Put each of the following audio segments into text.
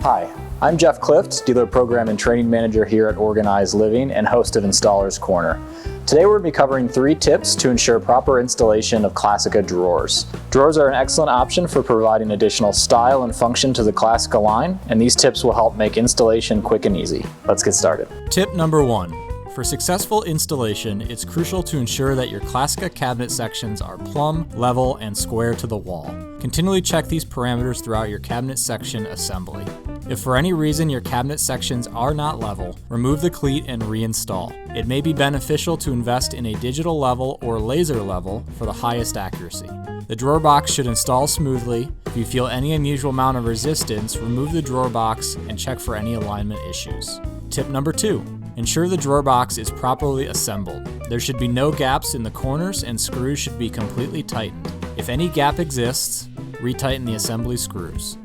Hi, I'm Jeff Clift, Dealer Program and Training Manager here at Organized Living and host of Installer's Corner. Today we're going to be covering 3 tips to ensure proper installation of Classica drawers. Drawers are an excellent option for providing additional style and function to the Classica line, and these tips will help make installation quick and easy. Let's get started. Tip number 1. For successful installation, it's crucial to ensure that your Classica cabinet sections are plumb, level, and square to the wall. Continually check these parameters throughout your cabinet section assembly. If for any reason your cabinet sections are not level, remove the cleat and reinstall. It may be beneficial to invest in a digital level or laser level for the highest accuracy. The drawer box should install smoothly. If you feel any unusual amount of resistance, remove the drawer box and check for any alignment issues. Tip number 2. Ensure the drawer box is properly assembled. There should be no gaps in the corners and screws should be completely tightened. If any gap exists, retighten the assembly screws.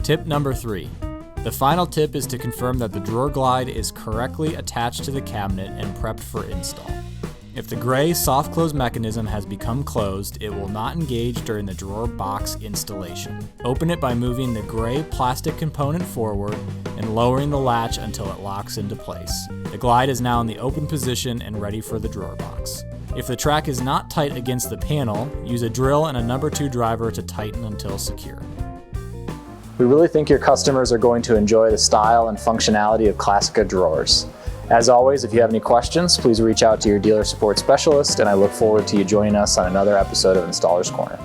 Tip number 3. The final tip is to confirm that the drawer glide is correctly attached to the cabinet and prepped for install. If the gray soft close mechanism has become closed, it will not engage during the drawer box installation. Open it by moving the gray plastic component forward and lowering the latch until it locks into place. The glide is now in the open position and ready for the drawer box. If the track is not tight against the panel, use a drill and a number 2 driver to tighten until secure. We really think your customers are going to enjoy the style and functionality of Classica drawers. As always, if you have any questions, please reach out to your dealer support specialist, and I look forward to you joining us on another episode of Installer's Corner.